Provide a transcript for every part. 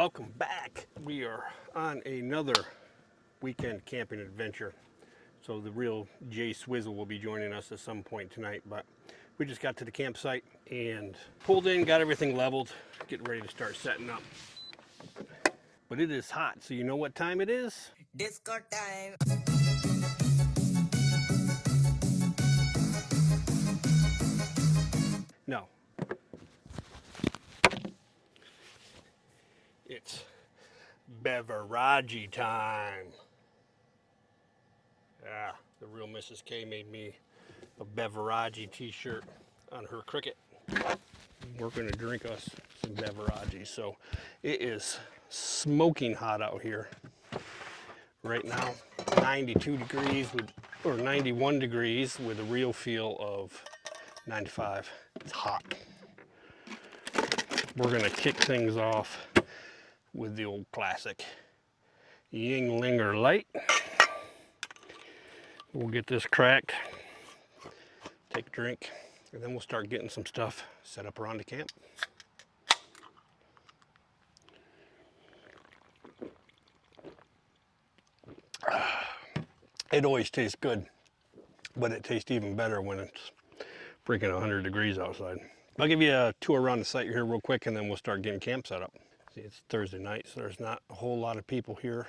Welcome back. We are on another weekend camping adventure. So the real Jay Swizzle will be joining us at some point tonight, but we just got to the campsite and pulled in, got everything leveled, getting ready to start setting up. But it is hot, so you know what time it is? Disco time. No. It's beverage time. Yeah, the real Mrs. K made me a beverage t-shirt on her Cricket. We're going to drink us some beverages. So it is smoking hot out here right now. 92 degrees or 91 degrees with a real feel of 95. It's hot. We're going to kick things off with the old classic Yingling Light. We'll get this cracked, take a drink, and then we'll start getting some stuff set up around the camp. It always tastes good, but it tastes even better when it's freaking 100 degrees outside. I'll give you a tour around the site here real quick, and then we'll start getting camp set up. See, it's Thursday night, so there's not a whole lot of people here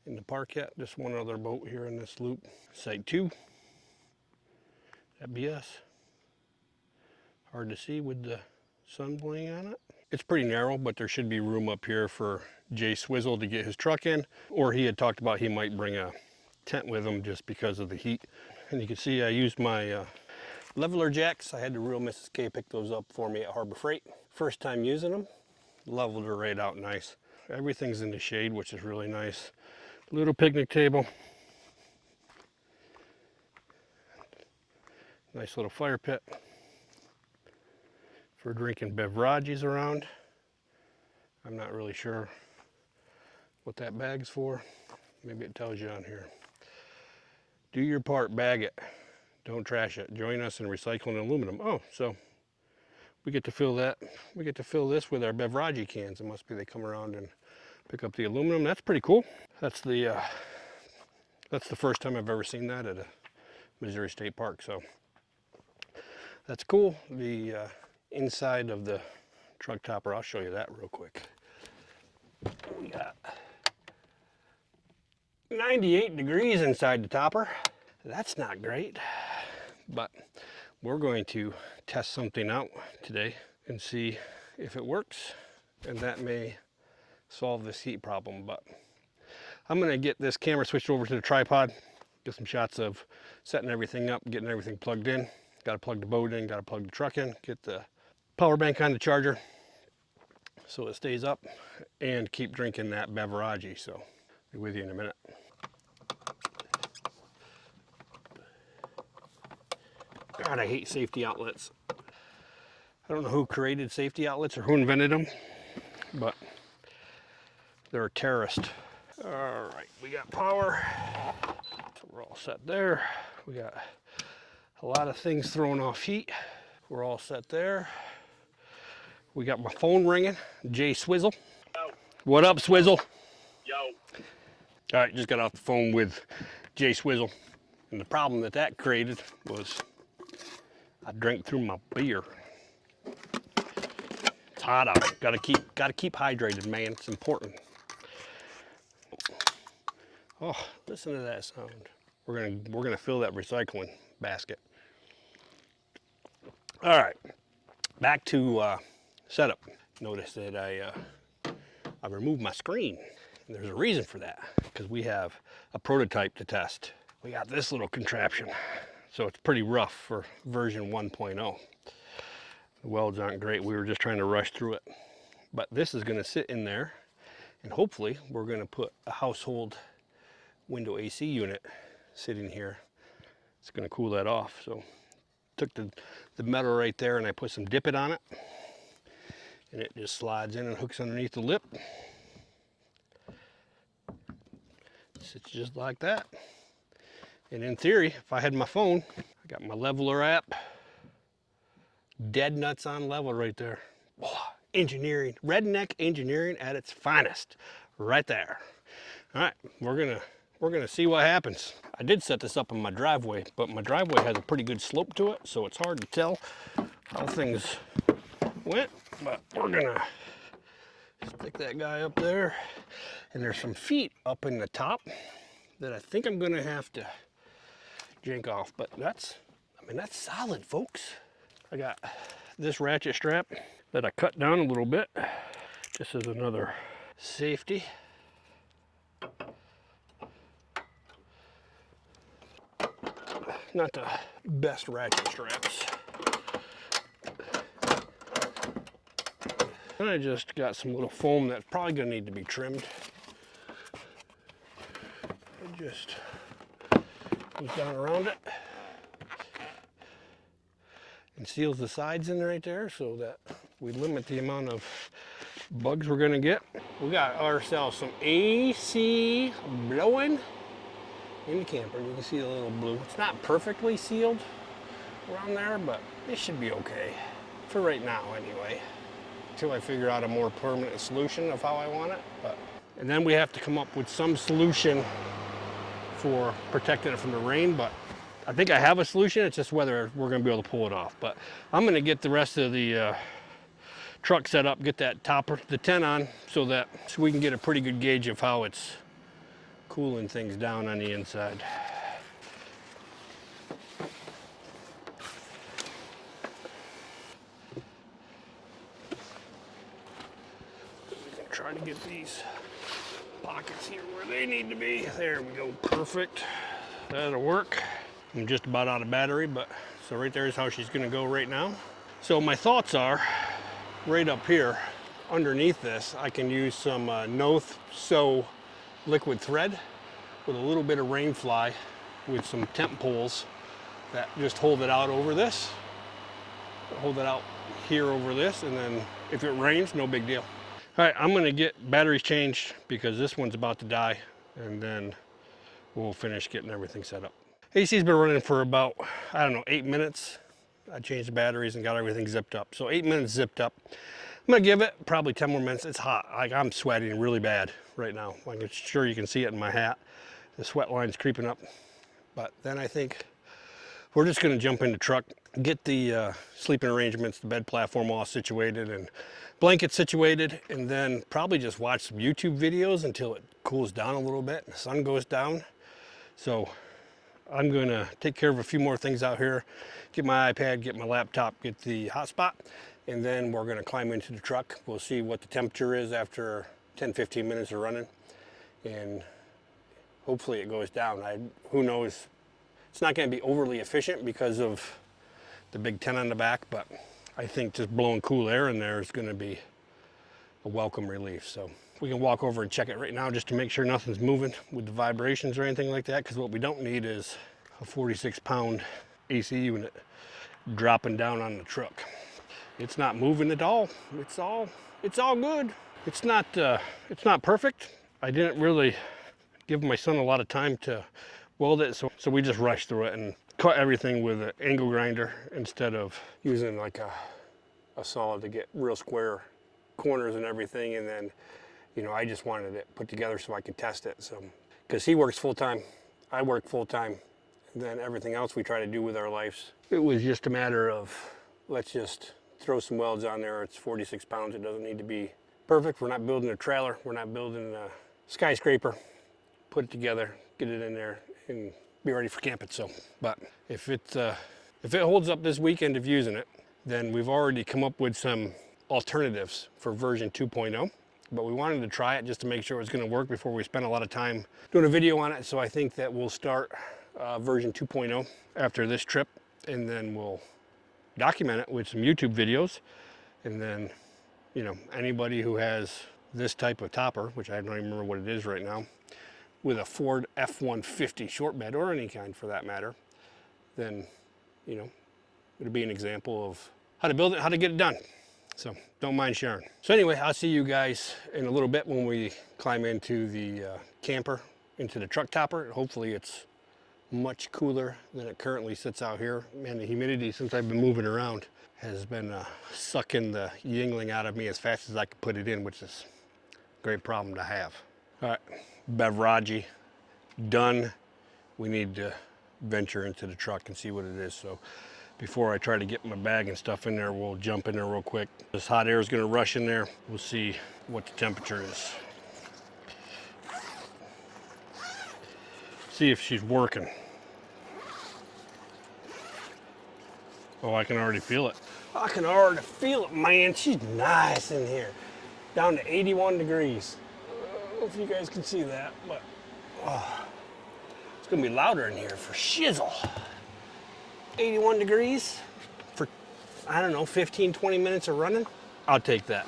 in the park yet. Just one other boat here in this loop. Site 2, FBS. Hard to see with the sun playing on it. It's pretty narrow, but there should be room up here for Jay Swizzle to get his truck in, or he had talked about he might bring a tent with him just because of the heat. And you can see I used my leveler jacks. I had the real Mrs. K pick those up for me at Harbor Freight. First time using them, leveled her right out nice. Everything's in the shade, which is really nice. Little picnic table. Nice little fire pit for drinking beverages around. I'm not really sure what that bag's for. Maybe it tells you on here. Do your part, bag it. Don't trash it. Join us in recycling aluminum. Oh, so we get to fill that. We get to fill this with our beverage cans. It must be they come around and pick up the aluminum. That's pretty cool. That's the first time I've ever seen that at a Missouri State Park. So that's cool. The inside of the truck topper, I'll show you that real quick. We got 98 degrees inside the topper. That's not great, but we're going to test something out today and see if it works, and that may solve this heat problem. But I'm going to get this camera switched over to the tripod, get some shots of setting everything up, getting everything plugged in. Got to plug the boat in, got to plug the truck in, get the power bank on the charger so it stays up, and keep drinking that beverage. So be with you in a minute. God, I hate safety outlets. I don't know who created safety outlets or who invented them, but they're a terrorist. All right, we got power. So we're all set there. We got a lot of things throwing off heat. We're all set there. We got my phone ringing. Jay Swizzle. Yo. What up, Swizzle? Yo. All right, just got off the phone with Jay Swizzle, and the problem that created was I drank through my beer. It's hot out. Gotta keep hydrated, man. It's important. Oh, listen to that sound. We're gonna fill that recycling basket. All right, back to setup. Notice that I removed my screen. And there's a reason for that, because we have a prototype to test. We got this little contraption, so it's pretty rough for version 1.0. The welds aren't great. We were just trying to rush through it. But this is going to sit in there, and hopefully we're going to put a household window AC unit sitting here. It's going to cool that off. So took the metal right there and I put some Dip It on it, and it just slides in and hooks underneath the lip. Sits just like that. And in theory, if I had my phone, I got my leveler app, dead nuts on level right there. Oh, engineering, redneck engineering at its finest, right there. All right, we're gonna see what happens. I did set this up in my driveway, but my driveway has a pretty good slope to it, so it's hard to tell how things went. But we're gonna stick that guy up there, and there's some feet up in the top that I think I'm gonna have to jank off. But that's solid, folks. I got this ratchet strap that I cut down a little bit. This is another safety. Not the best ratchet straps. And I just got some little foam that's probably gonna need to be trimmed. It just goes down around it and seals the sides in right there so that we limit the amount of bugs we're gonna get. We got ourselves some AC blowing in the camper. You can see the little blue. It's not perfectly sealed around there, but it should be okay for right now anyway, until I figure out a more permanent solution of how I want it. And then we have to come up with some solution for protecting it from the rain, but I think I have a solution. It's just whether we're gonna be able to pull it off. But I'm gonna get the rest of the truck set up, get that topper, the tent on, so we can get a pretty good gauge of how it's cooling things down on the inside. We can try to get these pockets here where they need to be. There we go, perfect. That'll work. I'm just about out of battery, but so right there is how she's gonna go right now. So my thoughts are, right up here, underneath this, I can use some no-sew liquid thread with a little bit of rain fly with some temp poles that just hold it out over this. Hold it out here over this, and then if it rains, no big deal. All right, I'm gonna get batteries changed because this one's about to die, and then we'll finish getting everything set up. AC's been running for about, I don't know, 8 minutes. I changed the batteries and got everything zipped up. So 8 minutes zipped up. I'm gonna give it probably 10 more minutes. It's hot. I'm sweating really bad right now. I'm sure you can see it in my hat. The sweat line's creeping up. But then I think we're just gonna jump in the truck, get the sleeping arrangements, the bed platform all situated and blankets situated, and then probably just watch some YouTube videos until it cools down a little bit and the sun goes down. So I'm gonna take care of a few more things out here, get my iPad, get my laptop, get the hotspot, and then we're gonna climb into the truck. We'll see what the temperature is after 10-15 minutes of running, and hopefully it goes down. Who knows? It's not gonna be overly efficient because of the big tent on the back, but I think just blowing cool air in there is gonna be a welcome relief. So we can walk over and check it right now just to make sure nothing's moving with the vibrations or anything like that, because what we don't need is a 46-pound AC unit dropping down on the truck. It's not moving at all. It's all good. It's not perfect. I didn't really give my son a lot of time to weld it, so we just rushed through it and cut everything with an angle grinder instead of using like a saw to get real square corners and everything. And then, you know, I just wanted it put together so I could test it. So, because he works full-time, I work full-time, and then everything else we try to do with our lives. It was just a matter of, let's just throw some welds on there. It's 46 pounds. It doesn't need to be perfect. We're not building a trailer. We're not building a skyscraper. Put it together, get it in there, and be ready for camping. So, but if it holds up this weekend of using it, then we've already come up with some alternatives for version 2.0. But we wanted to try it just to make sure it was going to work before we spent a lot of time doing a video on it. So I think that we'll start version 2.0 after this trip, and then we'll document it with some YouTube videos. And then, you know, anybody who has this type of topper, which I don't even remember what it is right now, with a Ford F-150 short bed, or any kind for that matter, then, you know, it'll be an example of how to build it, how to get it done. So don't mind sharing. So anyway, I'll see you guys in a little bit when we climb into the camper, into the truck topper. Hopefully it's much cooler than it currently sits out here. Man, the humidity since I've been moving around has been sucking the yingling out of me as fast as I can put it in, which is a great problem to have. All right, beverage done. We need to venture into the truck and see what it is. So before I try to get my bag and stuff in there, we'll jump in there real quick. This hot air is gonna rush in there. We'll see what the temperature is. See if she's working. Oh, I can already feel it. I can already feel it, man. She's nice in here. Down to 81 degrees. I don't know if you guys can see that, but it's gonna be louder in here for shizzle. 81 degrees for, I don't know, 15, 20 minutes of running. I'll take that.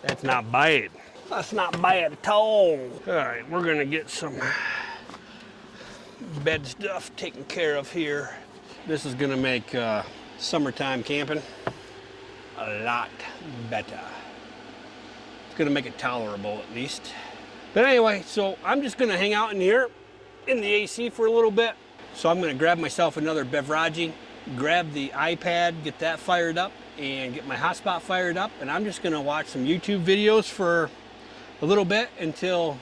That's not bad. That's not bad at all. All right, we're gonna get some bed stuff taken care of here. This is gonna make summertime camping a lot better. It's gonna make it tolerable at least. But anyway, so I'm just gonna hang out in here in the AC for a little bit. So I'm gonna grab myself another beverage, grab the iPad, get that fired up, and get my hotspot fired up. And I'm just gonna watch some YouTube videos for a little bit until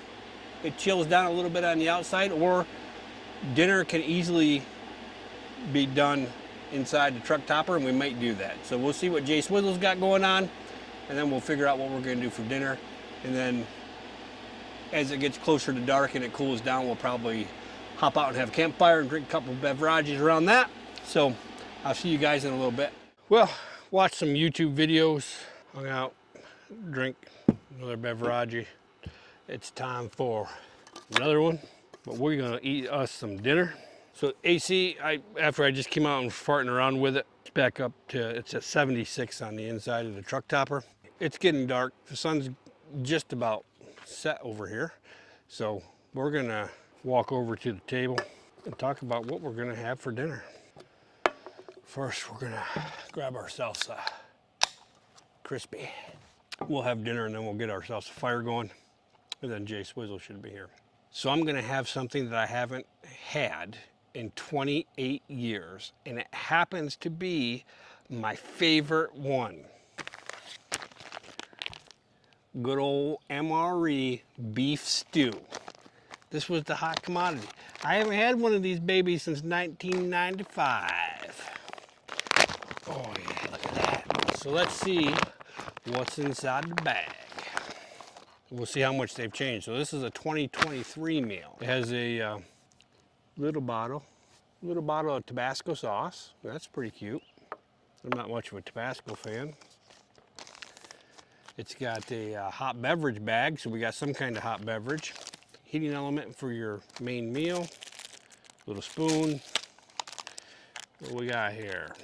it chills down a little bit on the outside, or dinner can easily be done inside the truck topper, and we might do that. So we'll see what Jay Swizzle's got going on, and then we'll figure out what we're gonna do for dinner. And then as it gets closer to dark and it cools down, we'll probably hop out and have a campfire and drink a couple of beverages around that. So I'll see you guys in a little bit. Well, watch some YouTube videos, hung out, drink another beverage. It's time for another one, but we're gonna eat us some dinner. So AC, after I just came out and farting around with it, it's back up to, it's at 76 on the inside of the truck topper. It's getting dark. The sun's just about set over here. So we're gonna walk over to the table and talk about what we're gonna have for dinner. First, we're gonna grab ourselves a crispy. We'll have dinner and then we'll get ourselves a fire going, and then Jay Swizzle should be here. So I'm gonna have something that I haven't had in 28 years, and it happens to be my favorite one. Good old MRE beef stew. This was the hot commodity. I haven't had one of these babies since 1995. Oh yeah, look at that. So let's see what's inside the bag. We'll see how much they've changed. So this is a 2023 meal. It has a little bottle of Tabasco sauce. That's pretty cute. I'm not much of a Tabasco fan. It's got a hot beverage bag, so we got some kind of hot beverage. Heating element for your main meal. Little spoon. What we got here?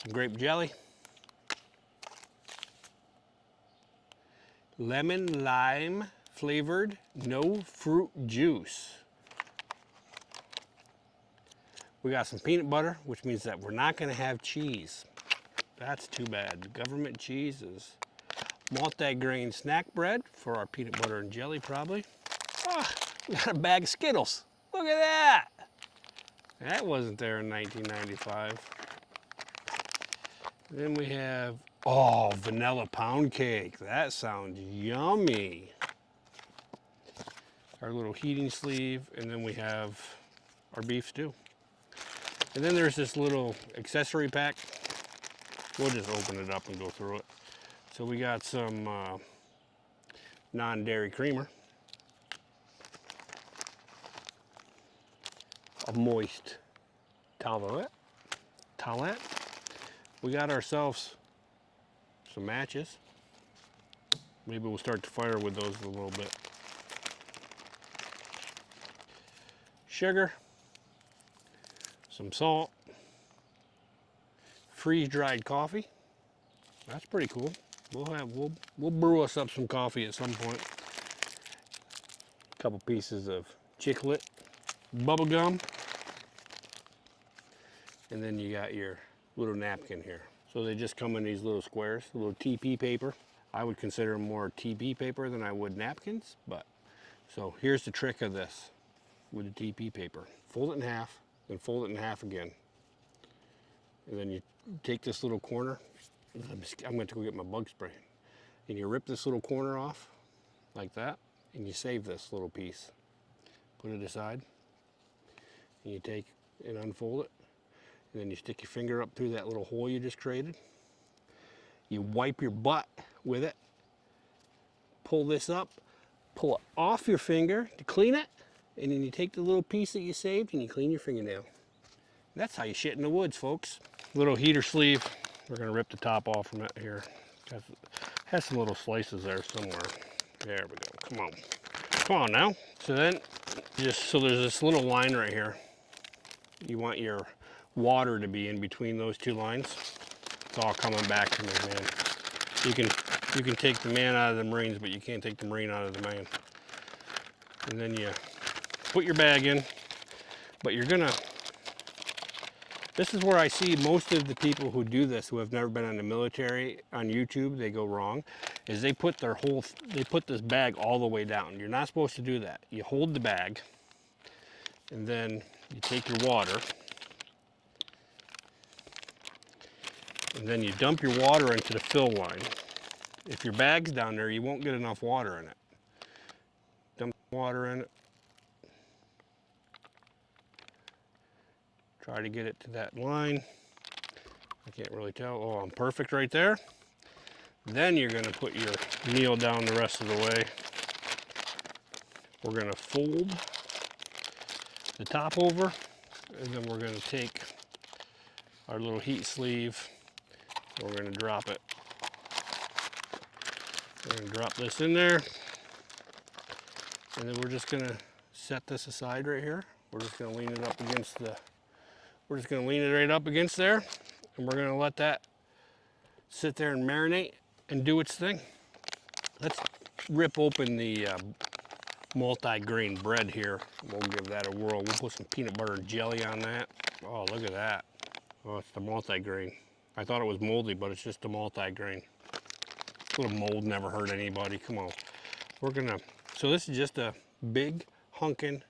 Some grape jelly. Lemon lime flavored, no fruit juice. We got some peanut butter, which means that we're not gonna have cheese. That's too bad. Government cheese is multi-grain snack bread for our peanut butter and jelly, probably. Ah, we got a bag of Skittles. Look at that. That wasn't there in 1995. Then we have, oh, vanilla pound cake. That sounds yummy. Our little heating sleeve, and then we have our beef stew. And then there's this little accessory pack. We'll just open it up and go through it. So we got some non-dairy creamer. A moist towelette. We got ourselves some matches. Maybe we'll start the fire with those a little bit. Sugar, some salt, freeze-dried coffee. That's pretty cool. We'll brew us up some coffee at some point. A couple pieces of chiclet, bubble gum, and then you got your little napkin here. So they just come in these little squares, a little TP paper. I would consider them more TP paper than I would napkins, but so here's the trick of this. with the TP paper. Fold it in half, then fold it in half again. And then you take this little corner. I'm going to go get my bug spray. And you rip this little corner off like that, and you save this little piece. Put it aside, and you take and unfold it, and then you stick your finger up through that little hole you just created. You wipe your butt with it, pull this up, pull it off your finger to clean it, and then you take the little piece that you saved and you clean your fingernail. That's how you shit in the woods, folks. Little heater sleeve. We're gonna rip the top off from it here. Has some little slices there somewhere. There we go. Come on. Come on now. So then, so there's this little line right here. You want your water to be in between those two lines. It's all coming back to me, man. You can take the man out of the Marines, but you can't take the Marine out of the man. And then you put your bag in, but you're gonna, this is where I see most of the people who do this, who have never been in the military on YouTube, they go wrong, is they put this bag all the way down. You're not supposed to do that. You hold the bag, and then you take your water, and then you dump your water into the fill line. If your bag's down there, you won't get enough water in it. Dump water in it. Try to get it to that line. I can't really tell. Oh, I'm perfect right there. Then you're gonna put your meal down the rest of the way. We're gonna fold the top over, and then we're gonna take our little heat sleeve. We're gonna drop it. We're gonna drop this in there, and then we're just gonna set this aside right here. We're just gonna lean it up against the, we're just gonna lean it right up against there, and we're gonna let that sit there and marinate and do its thing. Let's rip open the multi-grain bread here. We'll give that a whirl. We'll put some peanut butter and jelly on that. Oh, look at that. Oh, it's the multi-grain. I thought it was moldy, but it's just a multi-grain. A little mold never hurt anybody. Come on. We're gonna, so this is just a big hunkin'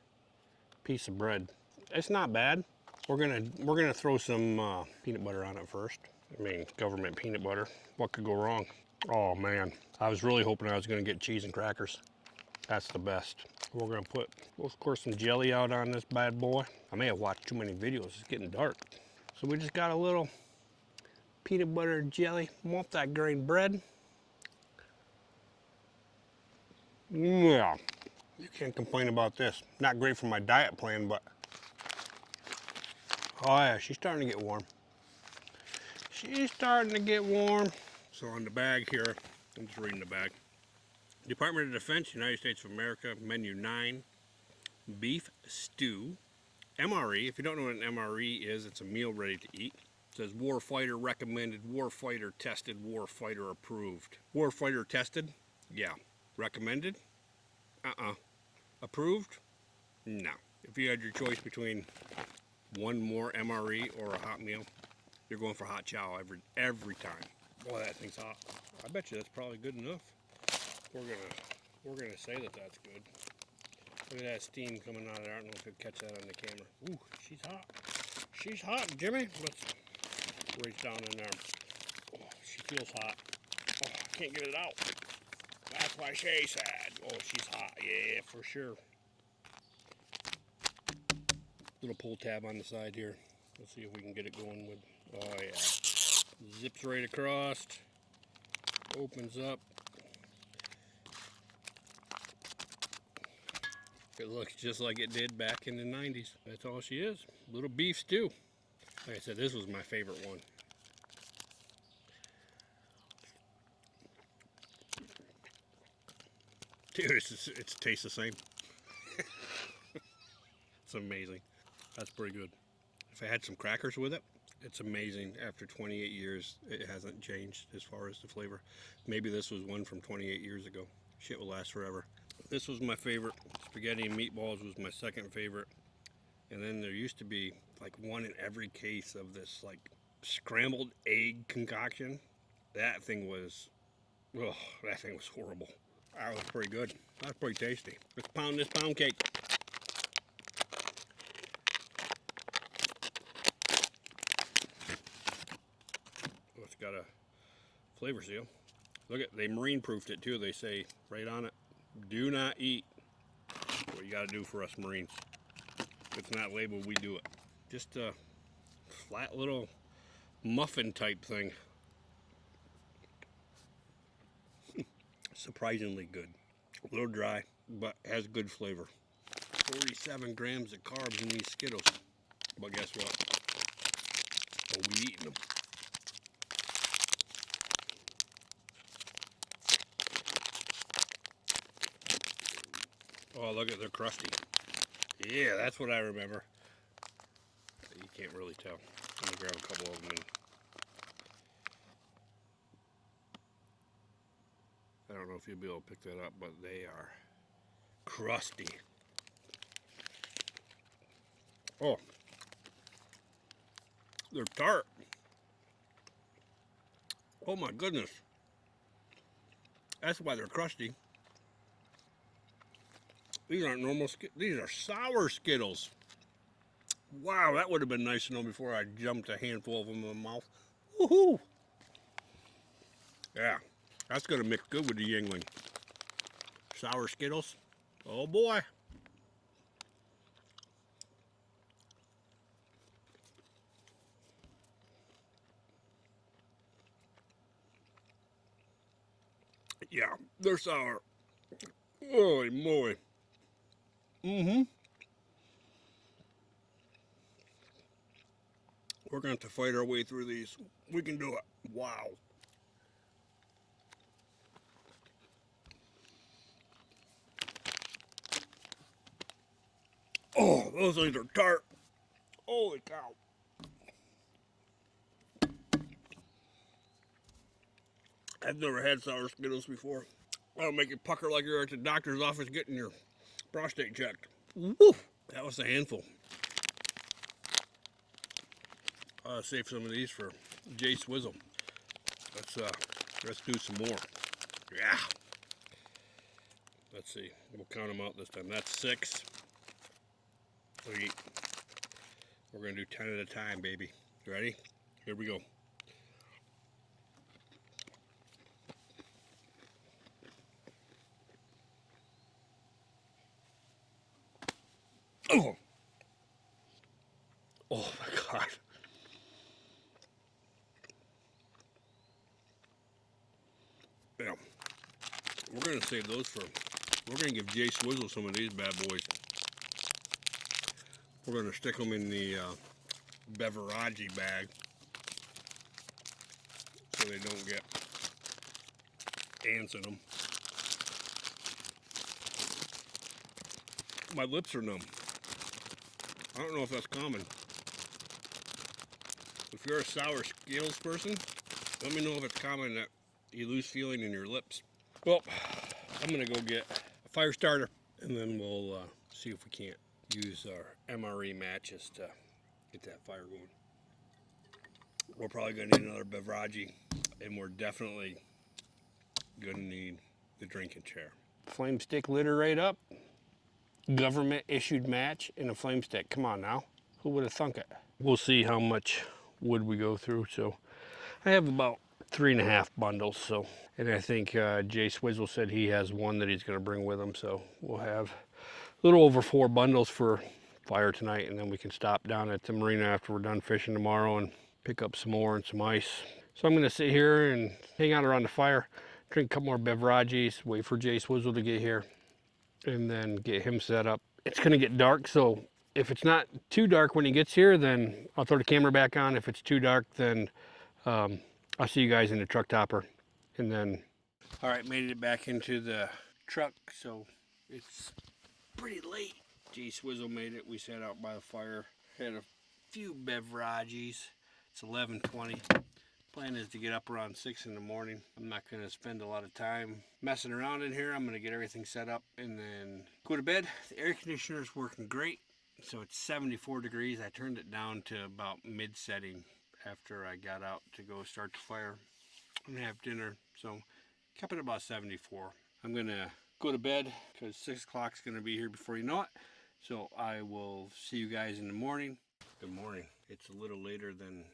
piece of bread. It's not bad. We're gonna throw some peanut butter on it first. I mean, government peanut butter. What could go wrong? Oh man, I was really hoping I was gonna get cheese and crackers. That's the best. We're gonna put, we'll squirt some jelly out on this bad boy. I may have watched too many videos. It's getting dark. So we just got a little peanut butter jelly multi-grain bread. Yeah, you can't complain about this. Not great for my diet plan, but oh yeah, she's starting to get warm. She's starting to get warm. So on the bag here, I'm just reading the bag. Department of Defense, United States of America, Menu 9, beef stew, MRE. If you don't know what an MRE is, it's a meal ready to eat. It says warfighter recommended, warfighter tested, warfighter approved. Warfighter tested? Yeah. Recommended? Approved? No. If you had your choice between one more MRE or a hot meal, you're going for hot chow every time. Boy, that thing's hot. I bet you that's probably good enough. We're gonna say that that's good. Look at that steam coming out of there. I don't know if you'll catch that on the camera. Ooh, she's hot. She's hot, Jimmy. Let's reach down in there. Oh, she feels hot. Oh, I can't get it out. That's why she's sad. Oh, she's hot. Yeah, for sure. Little pull tab on the side here. Let's see if we can get it going with. Oh yeah. Zips right across. Opens up. It looks just like it did back in the 90s. That's all she is. Little beef stew. Like I said, this was my favorite one. Dude, it tastes the same. It's amazing. That's pretty good. If I had some crackers with it, it's amazing. After 28 years, it hasn't changed as far as the flavor. Maybe this was one from 28 years ago. Shit will last forever. This was my favorite. Spaghetti and meatballs was my second favorite. And then there used to be like one in every case of this like scrambled egg concoction. That thing was, oh, that thing was horrible. That was pretty good. That was pretty tasty. Let's pound this pound cake. got a flavor seal. Look at, they marine proofed it too. They say right on it, do not eat. What you gotta do for us Marines. If it's not labeled, we do it. Just a flat little muffin type thing. Surprisingly good. A little dry, but has good flavor. 47 grams of carbs in these Skittles. But guess what? Oh, we eating them. Oh, look at, they're crusty. Yeah, that's what I remember. You can't really tell. I'm gonna grab a couple of them and I don't know if you'll be able to pick that up, but they are crusty. Oh, they're tart. Oh my goodness. That's why they're crusty. These aren't normal Skittles. These are sour Skittles. Wow, that would have been nice to know before I jumped a handful of them in my mouth. Woohoo! Yeah, that's gonna mix good with the Yingling. Sour Skittles. Oh boy. Yeah, they're sour. Holy moly. Mm-hmm. We're going to have to fight our way through these. We can do it. Wow. Oh, those things are tart. Holy cow. I've never had sour Skittles before. That'll make you pucker like you're at the doctor's office getting your prostate checked. Woo! That was a handful. I'll save some of these for Jay Swizzle. Let's do some more. Yeah. Let's see. We'll count them out this time. That's 6. 8. We're gonna do 10 at a time, baby. You ready? Here we go. Oh! Oh my God. Yeah. We're gonna save those for, we're gonna give Jay Swizzle some of these bad boys. We're gonna stick them in the beverage bag so they don't get ants in them. My lips are numb. I don't know if that's common. If you're a sour Skittles person, let me know if it's common that you lose feeling in your lips. Well, I'm gonna go get a fire starter and then we'll see if we can't use our MRE matches to get that fire going. We're probably gonna need another beverage and we're definitely gonna need the drinking chair. Flame stick litter right up. Government issued match and a flame stick. Come on now. Who would have thunk it? We'll see how much wood we go through. So I have about 3.5 bundles. So, and I think Jay Swizzle said he has one that he's going to bring with him. So we'll have a little over 4 bundles for fire tonight, and then we can stop down at the marina after we're done fishing tomorrow and pick up some more and some ice. So I'm going to sit here and hang out around the fire, drink a couple more beverages, wait for Jay Swizzle to get here, and then get him set up. It's going to get dark, so if it's not too dark when he gets here, then I'll throw the camera back on. If it's too dark, then I'll see you guys in the truck topper. And then, all right, made it back into the truck, so it's pretty late. Jay Swizzle made it. We sat out by the fire, had a few beverages. It's 11:20. Plan is to get up around 6 in the morning. I'm not going to spend a lot of time messing around in here. I'm going to get everything set up and then go to bed. The air conditioner is working great. So it's 74 degrees. I turned it down to about mid-setting after I got out to go start the fire and have dinner. So kept it about 74. I'm going to go to bed because 6 o'clock is going to be here before you know it. So I will see you guys in the morning. Good morning. It's a little later than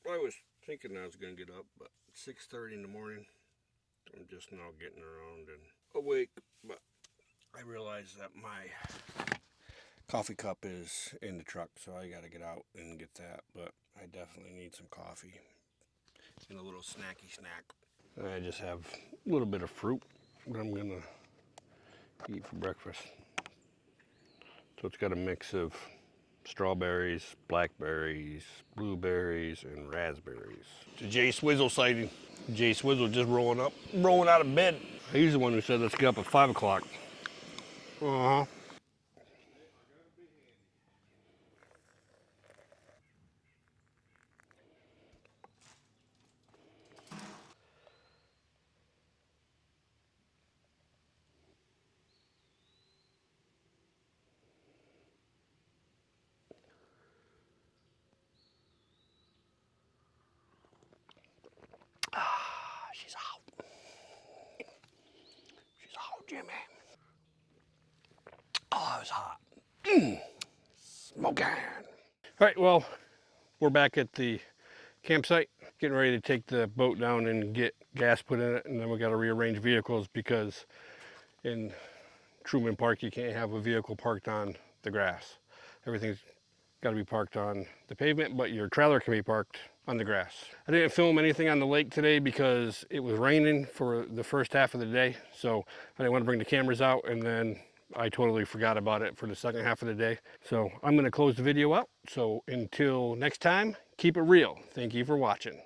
I was thinking I was going to get up, but 6:30 in the morning. I'm just now getting around and awake, but I realized that my coffee cup is in the truck, so I got to get out and get that. But I definitely need some coffee and a little snacky snack. And I just have a little bit of fruit that I'm going to eat for breakfast. So it's got a mix of strawberries, blackberries, blueberries, and raspberries. It's a Jay Swizzle sighting. Jay Swizzle just rolling out of bed. He's the one who said let's get up at 5 o'clock. Uh-huh. She's out. She's out, Jimmy. Oh, it was hot. Smoking. All right, well, we're back at the campsite, getting ready to take the boat down and get gas put in it, and then we got to rearrange vehicles because in Truman Park you can't have a vehicle parked on the grass. Everything's got to be parked on the pavement, but your trailer can be parked on the grass. I didn't film anything on the lake today because it was raining for the first half of the day, so I didn't want to bring the cameras out, and then I totally forgot about it for the second half of the day. So I'm going to close the video out. So until next time, keep it real. Thank you for watching.